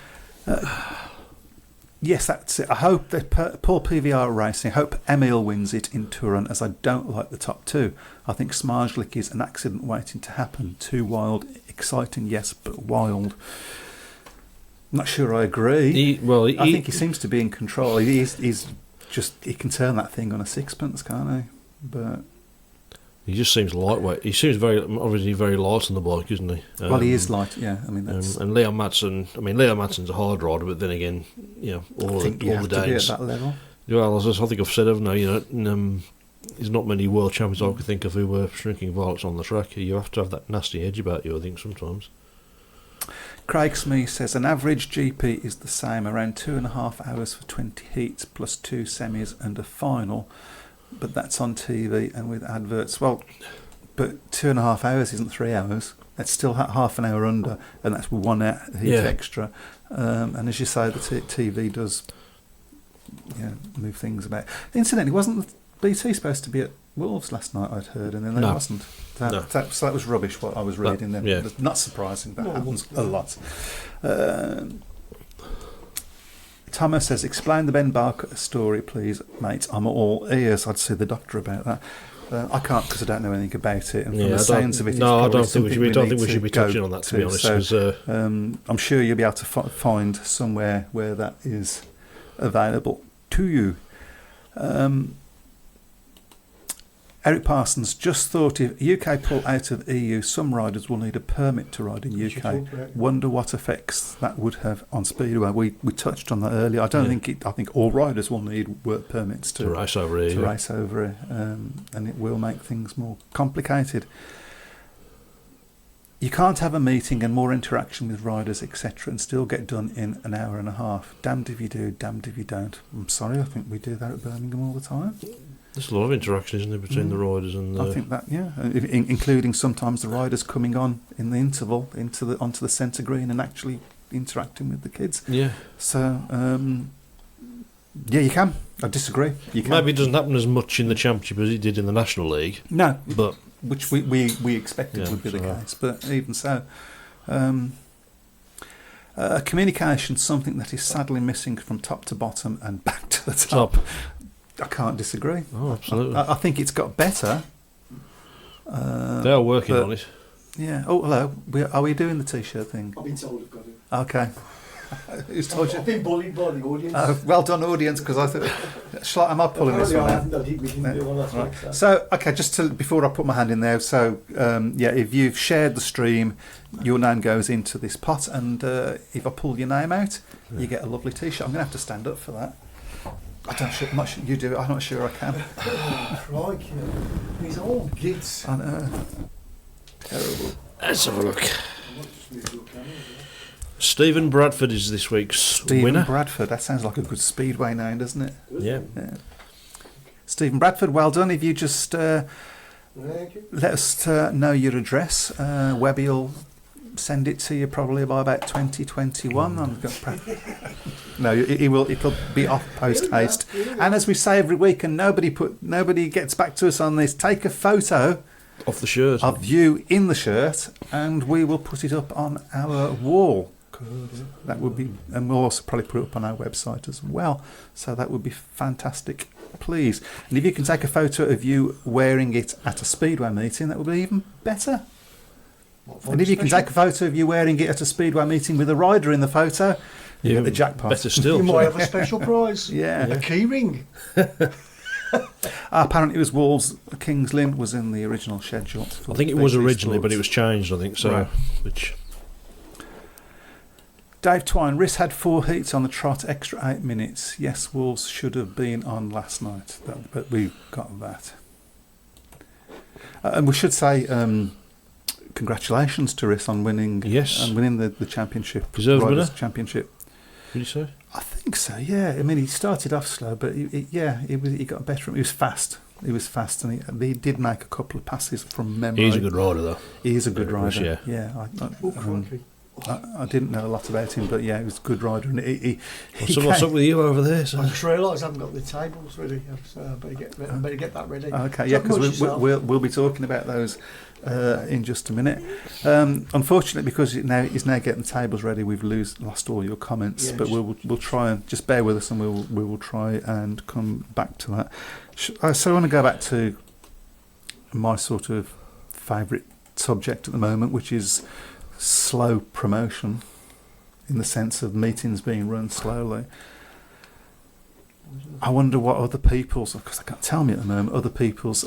Yes, that's it. I hope that Paul PVR Racing, I hope Emil wins it in Turin, as I don't like the top 2. I think Smarslik is an accident waiting to happen. Too wild, exciting, yes, but wild. Not sure I agree. I think he seems to be in control. He's he can turn that thing on a sixpence, can't he? But he just seems lightweight. He seems obviously very light on the bike, isn't he? Well, he is light, yeah. I mean, that's... and Leo Madson's a hard rider, but then again, all the Danes. To be at that level. Well, as I think I've said, haven't I? There's not many world champions I could think of who were shrinking violets on the track. You have to have that nasty edge about you, I think, sometimes. Craig Smith says an average GP is the same, around 2.5 hours for 20 heats plus 2 semis and a final. But that's on TV and with adverts. Well, but 2.5 hours isn't 3 hours. That's still half an hour under, and that's 1 heat extra. And as you say, the TV does move things about. Incidentally, wasn't the BT supposed to be at Wolves last night, I'd heard, and then they wasn't. So that was rubbish, what I was reading then. Yeah. Not surprising, that happens a lot. Thomas says, explain the Ben Barker story, please, mate. I'm all ears. I'd see the doctor about that. I can't, because I don't know anything about it. And from the sounds of it, I don't think we should be touching on that, to be honest. So, I'm sure you'll be able to find somewhere where that is available to you. Eric Parsons just thought if UK pull out of EU, some riders will need a permit to ride in UK. Wonder what effects that would have on Speedway. We touched on that earlier. I don't think I think all riders will need work permits to race over here. And it will make things more complicated. You can't have a meeting and more interaction with riders, etc., and still get done in an hour and a half. Damned if you do, damned if you don't. I'm sorry, I think we do that at Birmingham all the time. There's a lot of interaction, isn't there, between the riders and I think that, including sometimes the riders coming on in the interval onto the centre green and actually interacting with the kids. Yeah. So, you can. I disagree. You can. Maybe it doesn't happen as much in the Championship as it did in the National League. No, but which we expected would be the case. But even so, communication, something that is sadly missing from top to bottom and back to the top. I can't disagree. Oh, absolutely. I think it's got better. They are working on it. Yeah. Oh, hello. Are we doing the T-shirt thing? I've been told I've got it. Okay. Who's told you? I've been bullied by the audience. Well done, audience, because I thought, am I pulling this one out? So, okay, before I put my hand in there, so, if you've shared the stream, your name goes into this pot, and if I pull your name out, you get a lovely T-shirt. I'm going to have to stand up for that. I'm not sure you do it. I'm not sure I can. Crikey. These old gits. I know. Terrible. Let's have a look. Stephen Bradford is this week's winner. Stephen Bradford. That sounds like a good Speedway name, doesn't it? Yeah. Stephen Bradford, well done. If you just let us know your address, Webby will send it to you probably by about 2021. No, it'll be off post haste. And as we say every week, and nobody gets back to us on this, take a photo of the shirt, of you in the shirt, and we will put it up on our wall. That would be, and we'll also probably put it up on our website as well. So that would be fantastic, please. And if you can take a photo of you wearing it at a Speedway meeting, that would be even better. And if you can take a photo of you wearing it at a Speedway meeting with a rider in the photo, you get the jackpot. Better still. You might have a special prize. Yeah. A key ring. Apparently it was Wolves. Kings Lynn was in the original schedule. I think it was originally, but it was changed, I think so. Right. Dave Twine, Riss had 4 heats on the trot, extra 8 minutes. Yes, Wolves should have been on last night, but we got that. And we should say congratulations to Riss on winning. Yes. On winning the championship. Deserved winner? Championship. Did you say? I think so. Yeah. I mean, he started off slow, but he got better. He was fast. And he did make a couple of passes from memory. He's a good rider, though. He is a good rider. Yeah. Yeah. I didn't know a lot about him, but yeah, he was a good rider. And What's up with you over there? So? I just realised I haven't got the tables ready, so I better get that ready. Okay, yeah, because we'll be talking about those in just a minute. Unfortunately, because he's now getting the tables ready, we've lost all your comments. Yeah, but we'll try and just bear with us, and we will try and come back to that. So I want to go back to my sort of favourite subject at the moment, which is slow promotion, in the sense of meetings being run slowly. I wonder what other people's, because they can't tell me at the moment, other people's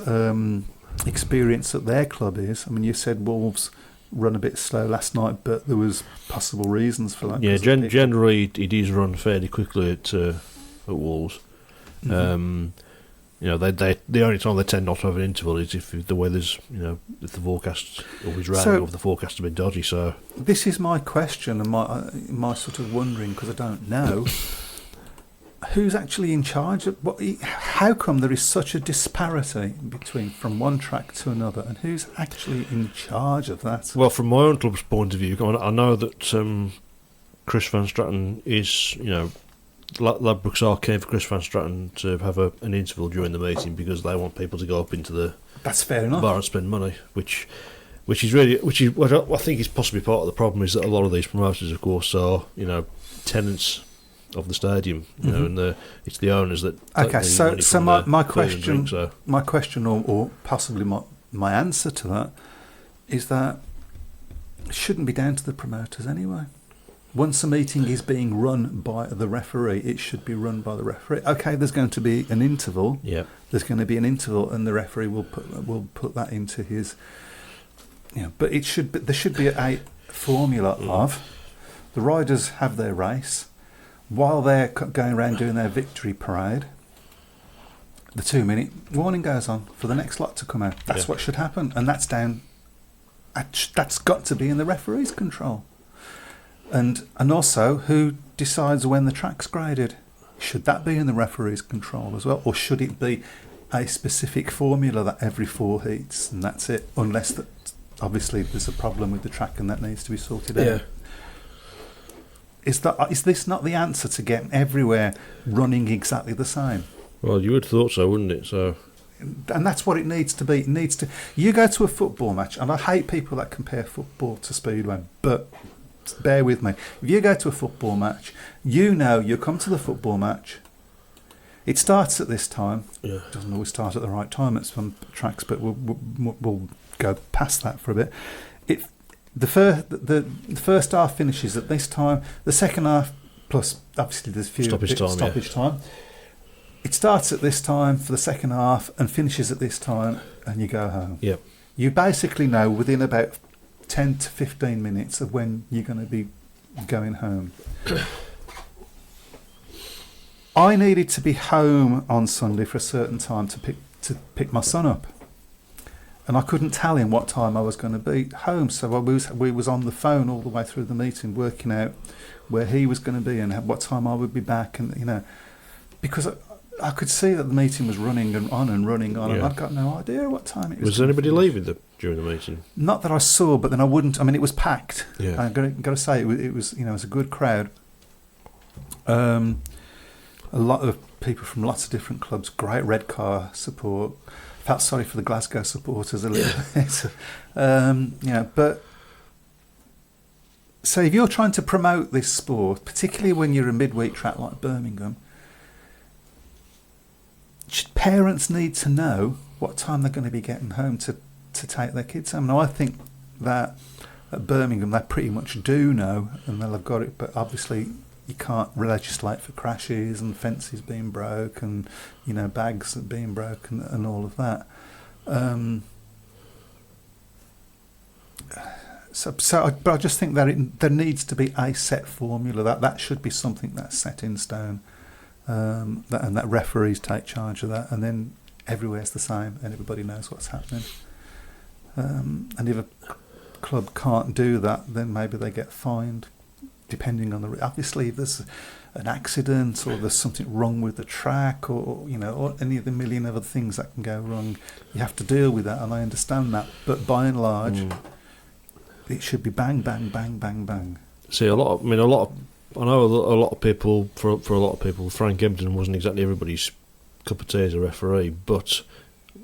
experience at their club is. I mean, you said Wolves run a bit slow last night, but there was possible reasons for that. Yeah, generally it is run fairly quickly at Wolves. Mm-hmm. The only time they tend not to have an interval is if the weather's, if the forecast's always raining or if the forecast's a bit dodgy. So this is my question and my sort of wondering, because I don't know who's actually in charge of what. How come there is such a disparity from one track to another, and who's actually in charge of that? Well, from my own club's point of view, I know that Chris Van Straten is, Ladbrokes are keen for Chris Van Straten to have an interval during the meeting because they want people to go up into the That's fair enough. bar and spend money, which is what I think is possibly part of the problem, is that a lot of these promoters, of course, are tenants of the stadium, and it's the owners that. Okay, so my question, drink, my question, or possibly my answer to that is that it shouldn't be down to the promoters anyway. Once a meeting is being run by the referee, it should be run by the referee. Okay, there's going to be an interval. Yeah. There's going to be an interval, and the referee will put that into his. But there should be a formula of the riders have their race while they're going around doing their victory parade. The 2-minute warning goes on for the next lot to come out. That's what should happen, and that's got to be in the referee's control. And also, who decides when the track's graded? Should that be in the referee's control as well, or should it be a specific formula that every 4 heats and that's it? Unless that, obviously, there's a problem with the track and that needs to be sorted out. Is this not the answer to getting everywhere running exactly the same? Well, you would have thought so, wouldn't it? So, and that's what it needs to be. It needs to. You go to a football match, and I hate people that compare football to Speedway, but bear with me. If you go to a football match, you come to the football match. It starts at this time. Yeah. It doesn't always start at the right time at some tracks, but we'll go past that for a bit. The first half finishes at this time. The second half, plus obviously there's a few stoppage time. It starts at this time for the second half and finishes at this time, and you go home. Yep. You basically know within about 10 to 15 minutes of when you're going to be going home. I needed to be home on Sunday for a certain time to pick my son up, and I couldn't tell him what time I was going to be home. So we was on the phone all the way through the meeting, working out where he was going to be and what time I would be back, and because I could see that the meeting was running on, and I'd got no idea what time it was. Was anybody leaving during the meeting? Not that I saw, but then I wouldn't. I mean, it was packed. Yeah. I've got to say, it was it was a good crowd. A lot of people from lots of different clubs. Great red car support. Felt sorry for the Glasgow supporters a little bit. But so if you're trying to promote this sport, particularly when you're a midweek track like Birmingham, parents need to know what time they're going to be getting home to take their kids home. Now, I think that at Birmingham they pretty much do know, and they'll have got it, but obviously you can't legislate for crashes and fences being broke and bags being broken and all of that. But I just think that there needs to be a set formula. That should be something that's set in stone, and that referees take charge of that, and then everywhere's the same, and everybody knows what's happening. And if a club can't do that, then maybe they get fined, depending on obviously if there's an accident or there's something wrong with the track, or or any of the million other things that can go wrong. You have to deal with that, and I understand that. But by and large, it should be bang, bang, bang, bang, bang. See, I know a lot of people. For a lot of people, Frank Ebden wasn't exactly everybody's cup of tea as a referee. But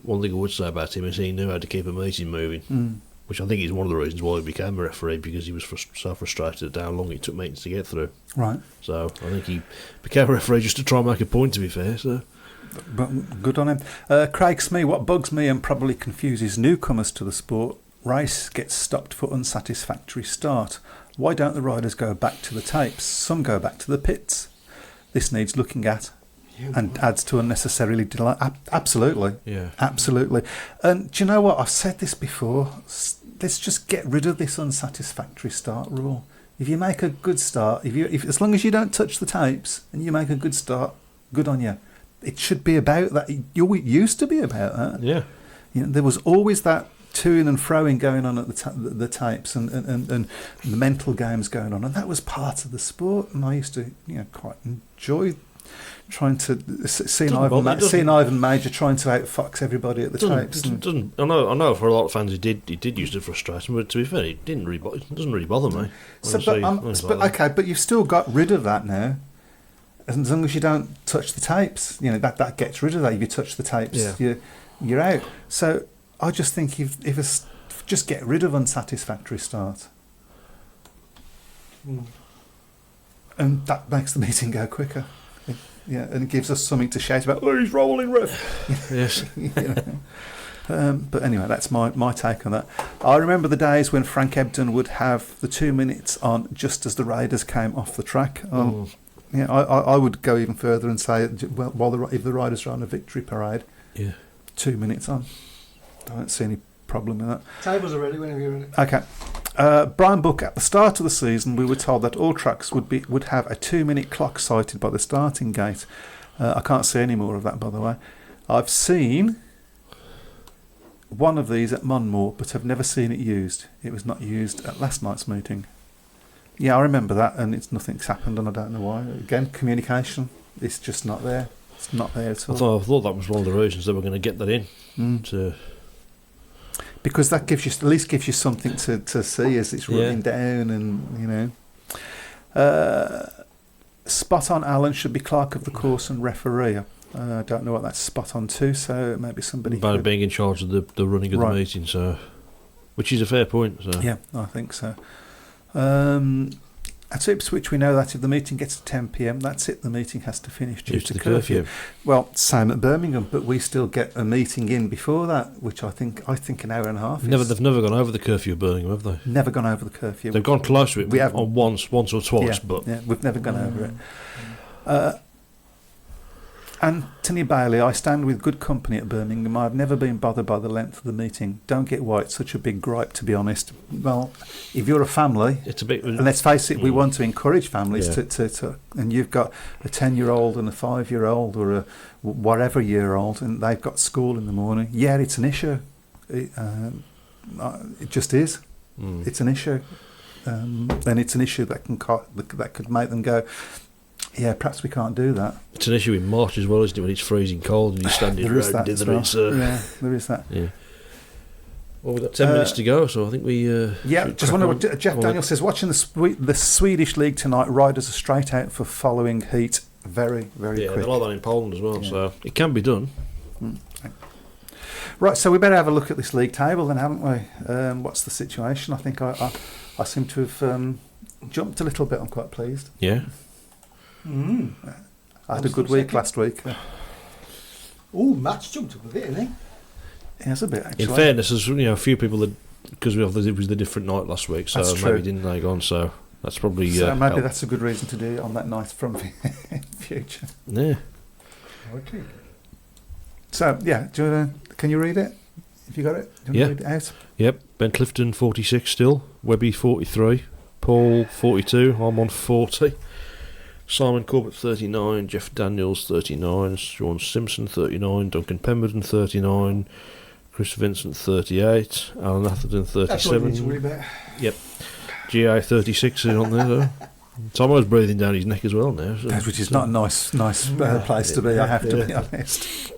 one thing I would say about him is he knew how to keep a meeting moving, which I think is one of the reasons why he became a referee, because he was so frustrated at how long it took meetings to get through. Right. So I think he became a referee just to try and make a point, to be fair. So, but good on him. Craig Smee, what bugs me and probably confuses newcomers to the sport: race gets stopped for unsatisfactory start. Why don't the riders go back to the tapes? Some go back to the pits. This needs looking at, and adds to unnecessarily delay. Absolutely. Yeah. Absolutely. And do you know what? I've said this before. Let's just get rid of this unsatisfactory start rule. If you make a good start, if as long as you don't touch the tapes and you make a good start, good on you. It should be about that. It used to be about that. Yeah. There was always that to-ing and fro-ing going on at the tapes, and the mental games going on, and that was part of the sport. And I used to quite enjoy trying to seeing Ivan Major trying to outfox everybody at the tapes. I know for a lot of fans it did used to frustrate them, but to be fair, it doesn't really bother me. But you've still got rid of that now. As long as you don't touch the tapes, that gets rid of that. If you touch the tapes, you're out. So I just think if just get rid of unsatisfactory start, and that makes the meeting go quicker. Yeah, and it gives us something to shout about. Oh, he's rolling, ref. Yes. But anyway, that's my take on that. I remember the days when Frank Ebden would have the 2 minutes on just as the riders came off the track. I would go even further and say, well, if the riders are on a victory parade, 2 minutes on. I don't see any problem in that. Tables are ready whenever you're ready. Okay. Brian Book, at the start of the season, we were told that all tracks would have a 2-minute clock sighted by the starting gate. I can't see any more of that, by the way. I've seen one of these at Monmore, but I've never seen it used. It was not used at last night's meeting. Yeah, I remember that, and nothing's happened, and I don't know why. Again, communication, it's just not there. It's not there at all. I thought that was one of the reasons they were going to get that in. Because that at least gives you something to see as it's running down, and spot on. Alan should be clerk of the course and referee. I don't know what that's spot on to, so maybe somebody about being in charge of the running of the meeting, so which is a fair point. So. Yeah, I think so. At Ipswich, we know that if the meeting gets to 10 p.m, that's it. The meeting has to finish due to curfew. Well, same at Birmingham, but we still get a meeting in before that, which I think an hour and a half. They've never gone over the curfew at Birmingham, have they? Never gone over the curfew. They've gone close to it. We have once or twice, but we've never gone over it. Anthony Bailey, I stand with good company at Birmingham. I've never been bothered by the length of the meeting. Don't get why it's such a big gripe, to be honest. Well, if you're a family, it's a bit. And let's face it, we want to encourage families to and you've got a 10-year-old and a 5-year-old or a whatever year old, and they've got school in the morning. Yeah, it's an issue. It just is. It's an issue, and it's an issue that could make them go, yeah, perhaps we can't do that. It's an issue in March as well, isn't it, when it's freezing cold and you're standing around. There is that. Yeah. Well, we've got 10 minutes to go, so I think we... just wonder what Jeff Daniel says. Watching the Swedish League tonight, riders are straight out for following heat very, very quick. Yeah, they're like that in Poland as well, so it can be done. Right, so we better have a look at this league table then, haven't we? What's the situation? I think I seem to have jumped a little bit. I'm quite pleased. Yeah. I had a good week last week. Oh, Matt's jumped up a bit, hasn't he? He has a bit, actually. In fairness, there's a few people that, because it was the different night last week, so that's maybe didn't lag on, so that's probably... So maybe that's a good reason to do it on that night from future. Yeah. Okay. So, can you read it? Have you got it? Do you want to read it out? Yep, Ben Clifton 46 still. Webby 43, Paul 42, I'm on 40. Simon Corbett 39, Jeff Daniels 39, Sean Simpson 39, Duncan Pemberton 39, Chris Vincent 38, Alan Atherton That's what you need to 37. worry about. Yep. GA 36 is on there though. Tomo's breathing down his neck as well now. Which is not a nice place to be, I have to be honest.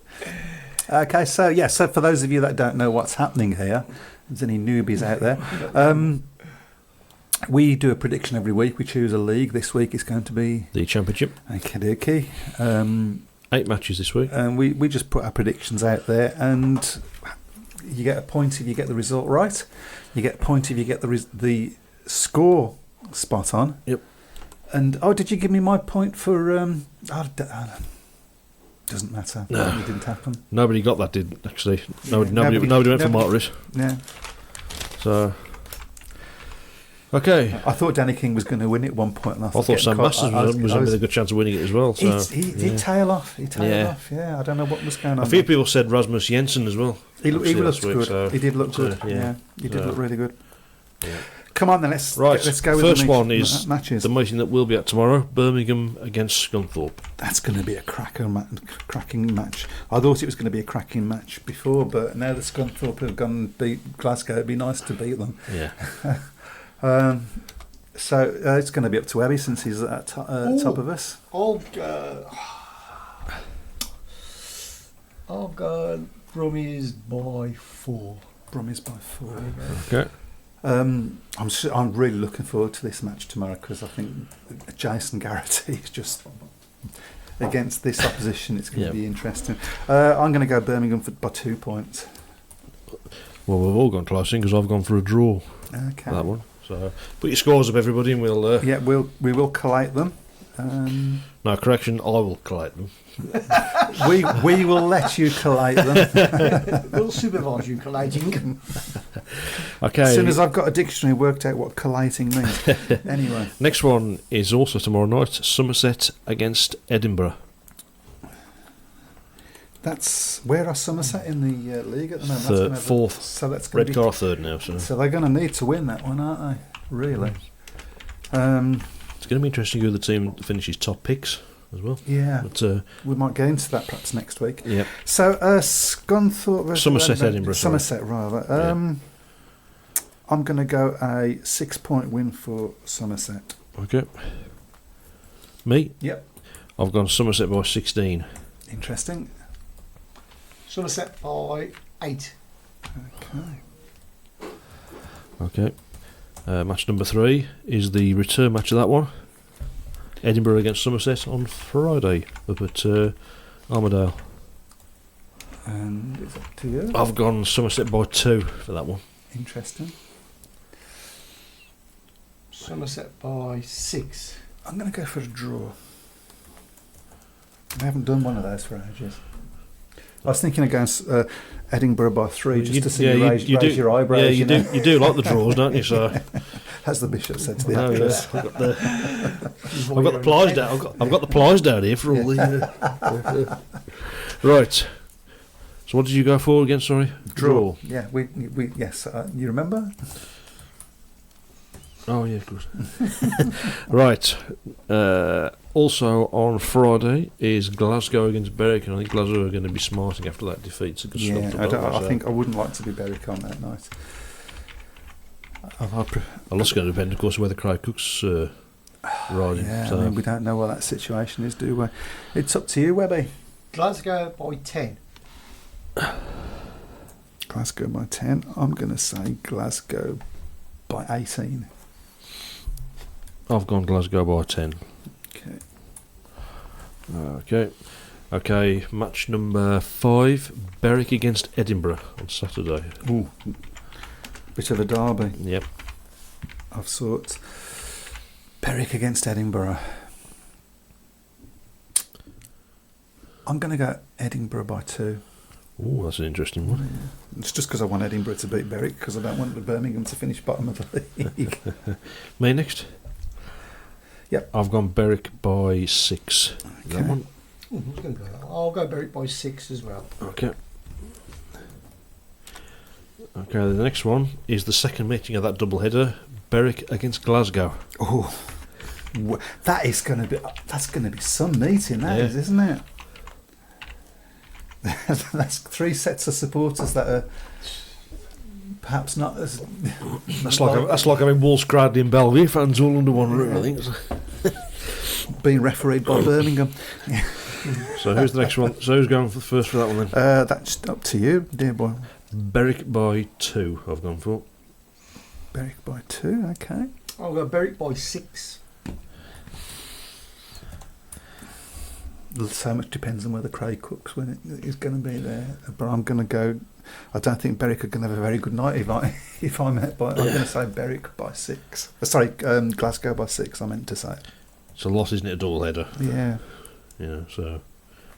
Okay, so for those of you that don't know what's happening here, if there's any newbies out there, we do a prediction every week. We choose a league. This week it's going to be the championship. Okay. 8 matches this week. And we just put our predictions out there, and you get a point if you get the result right. You get a point if you get the score spot on. Yep. And did you give me my point for? Doesn't matter. No. It didn't happen. Nobody got that, did actually. Nobody went for Martyrs. Yeah. So. Okay. I thought Danny King was going to win it at one point, and I thought Sam Masters was having a good chance of winning it as well. So he did tail off. He tailed off. Yeah, I don't know what was going on. A few people said Rasmus Jensen as well. He looked good. So, he did look good. He did look really good. Yeah. Come on then, let's go with First the one is matches. the meeting that will be at tomorrow, Birmingham against Scunthorpe. That's going to be a cracking match. I thought it was going to be a cracking match before, but now that Scunthorpe have gone and beat Glasgow, it'd be nice to beat them. Yeah. So it's going to be up to Webby since he's at top of us. I'll go Brummies by 4. Brummies by 4. Okay. I'm really looking forward to this match tomorrow because I think Jason Garrity is just against this opposition. It's going to be interesting. I'm going to go Birmingham by 2 points. Well, we've all gone close in because I've gone for a draw. Okay. For that one. So put your scores up, everybody, and we'll. We will collate them. No, correction. I will collate them. we will let you collate them. We'll supervise you collating. Okay. As soon as I've got a dictionary worked out what collating means. Anyway. Next one is also tomorrow night. Somerset against Edinburgh. Where are Somerset in the league at the moment? Fourth. So that's going Redcar third now. So they're going to need to win that one, aren't they? Really. It's going to be interesting who the team finishes top picks as well. Yeah. But, we might get into that perhaps next week. Yeah. So Scunthorpe versus Somerset, Edinburgh. Somerset, rather. I'm going to go a 6-point win for Somerset. Okay. Me? Yep. I've gone Somerset by 16. Interesting. Somerset by 8. Okay. Match number 3 is the return match of that one. Edinburgh against Somerset on Friday up at Armadale. And it's up to you. I've gone Somerset by 2 for that one. Interesting. Somerset by 6. I'm going to go for a draw. I haven't done one of those for ages. I was thinking against Edinburgh by 3 just to see you raise your eyebrows. Yeah, you do like the draws, don't you? So as the bishop said to the actress. I've got the plies down. I've got the plies down here for all the. Right. So what did you go for again? Sorry, draw. Yeah, we yes. You remember? Oh yeah, of course. Right. Also on Friday is Glasgow against Berwick, and I think Glasgow are going to be smarting after that defeat. I think I wouldn't like to be Berwick on that night. A lot's going to depend, of course, whether Craig Cook's riding. Yeah, So. I mean, we don't know what that situation is, do we? It's up to you, Webby. Glasgow by 10. Glasgow by 10. I'm going to say Glasgow by 18. I've gone Glasgow by 10. Okay. Match number 5, Berwick against Edinburgh on Saturday. Ooh, bit of a derby. Yep. Of sorts. Berwick against Edinburgh. I'm going to go Edinburgh by 2. Ooh, that's an interesting one. It's just because I want Edinburgh to beat Berwick, because I don't want Birmingham to finish bottom of the league. Me next? Yep. I've gone Berwick by 6. Okay. That one? I'll go Berwick by 6 as well. Okay. Okay, the next one is the second meeting of that double header, Berwick against Glasgow. Oh, that's going to be some meeting, that Yeah. is, isn't it? That's 3 sets of supporters that are perhaps not as. That's like having Wolves, Cradley and Belview fans all under one roof, I think. Being refereed by Birmingham. So who's the next one? So who's going first for that one then? That's up to you, dear boy. Berwick by 2, I've gone for. Berwick by 2, okay. I'll go Berwick by 6. So much depends on whether Craig Cooks when it is going to be there. But I'm going to go. I don't think Berwick are going to have a very good night if I'm met by. I'm going to say Berwick by 6. Sorry, Glasgow by 6. I meant to say. It's a lot, isn't it? A double header. Yeah. Yeah. So,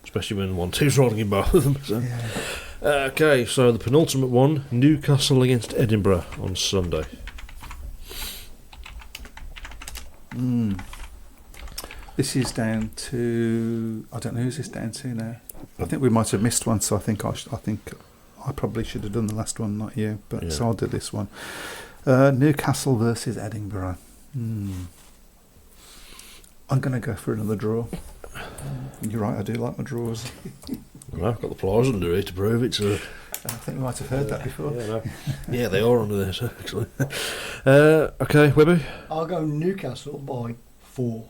especially when 1-2's rolling in both of them. So. Yeah. Okay, so the penultimate one, Newcastle against Edinburgh on Sunday. This is down to. I don't know who's this down to now. I think we might have missed one, so I think I probably should have done the last one, not you. But Yeah. so I'll do this one. Newcastle versus Edinburgh. I'm going to go for another draw. You're right, I do like my draws. Well, I've got the pliers under here to prove it. So. I think we might have heard that before. Yeah, no. Yeah, they are under there, so, actually. Okay, Webby? I'll go Newcastle by 4.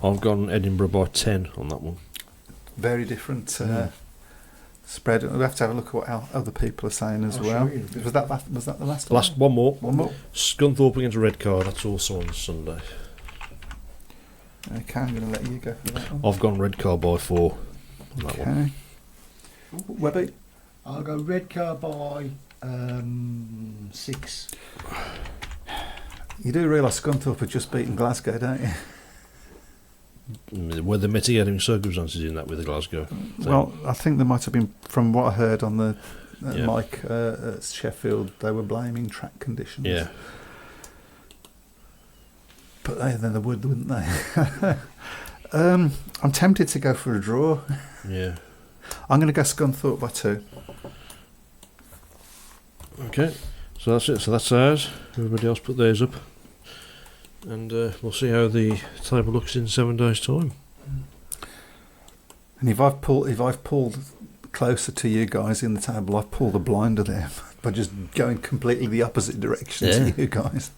I've gone Edinburgh by 10 on that one. Very different spread. We'll have to have a look at what other people are saying as I'll well. show you. Was that the last one? Last one more. One more. Scunthorpe against Redcar, that's also on Sunday. Okay, I'm going to let you go for that one. I've gone Redcar by 4 on that one. Okay. Webby? I'll go Redcar by 6. You do realise Scunthorpe had just beaten Glasgow, don't you? Were there mitigating circumstances in that with the Glasgow thing? Well, I think there might have been, from what I heard on the Yeah. mic at Sheffield, they were blaming track conditions. Yeah. But then they would, wouldn't they? I'm tempted to go for a draw. Yeah. I'm going to go Scunthorpe by 2. Okay. So that's it. So that's ours. Everybody else put theirs up. And we'll see how the table looks in 7 days' time. And if I've pulled closer to you guys in the table, I've pulled a blinder there by just going completely the opposite direction Yeah. to you guys.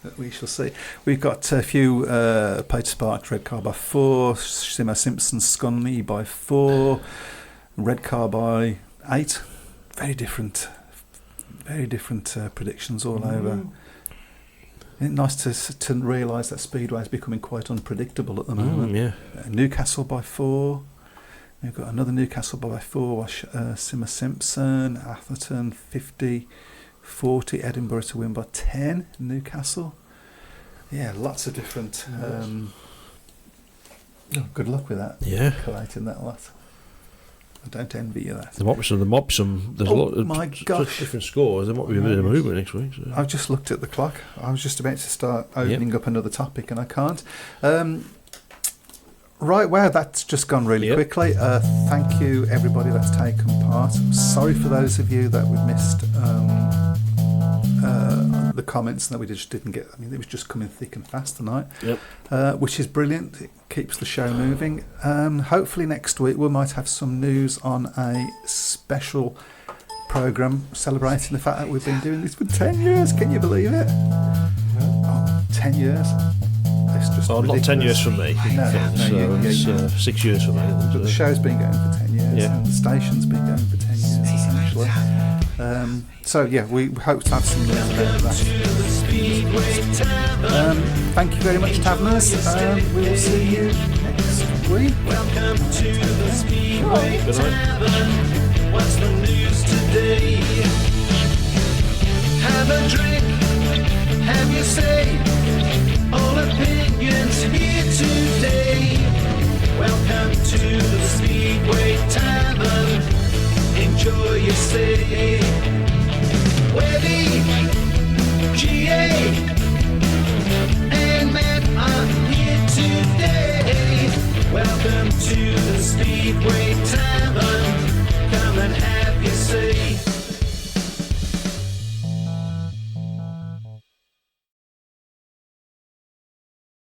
But we shall see. We've got a few Peter Sparks, Redcar by 4, Simo Simpson, Scunny by 4, Redcar by 8. Very different predictions all over. Isn't it nice to realise that Speedway is becoming quite unpredictable at the moment? Yeah. Newcastle by 4. We've got another Newcastle by 4. Simo Simpson, Atherton 50, 40. Edinburgh to win by 10. Newcastle. Yeah, lots of different. Good luck with that. Yeah. Collating that lot. I don't envy you that. There might be some. There's a lot of my such gosh. different scores. There might be a bit of movement next week. So. I've just looked at the clock. I was just about to start opening up another topic and I can't. Right, wow, that's just gone really quickly. Thank you, everybody that's taken part. Sorry for those of you that we missed the comments and that we just didn't get. I mean, it was just coming thick and fast tonight, which is brilliant. It keeps the show moving. Hopefully next week we might have some news on a special programme celebrating the fact that we've been doing this for 10 years. Can you believe it? 10 years. It's just not 10 years for me. No, 6 years for me. But the show's been going for 10 years and the station's been going for 10 years essentially. So yeah, we hope to have some news about that. Thank you very much, Taverners. We will see you next week. Welcome to the Speedway Tavern. What's the news today? Have a drink, have your say. All opinions here today. Welcome to the Speedway Tavern. Enjoy your stay. Webby, GA, and Matt are here today. Welcome to the Speedway Tavern.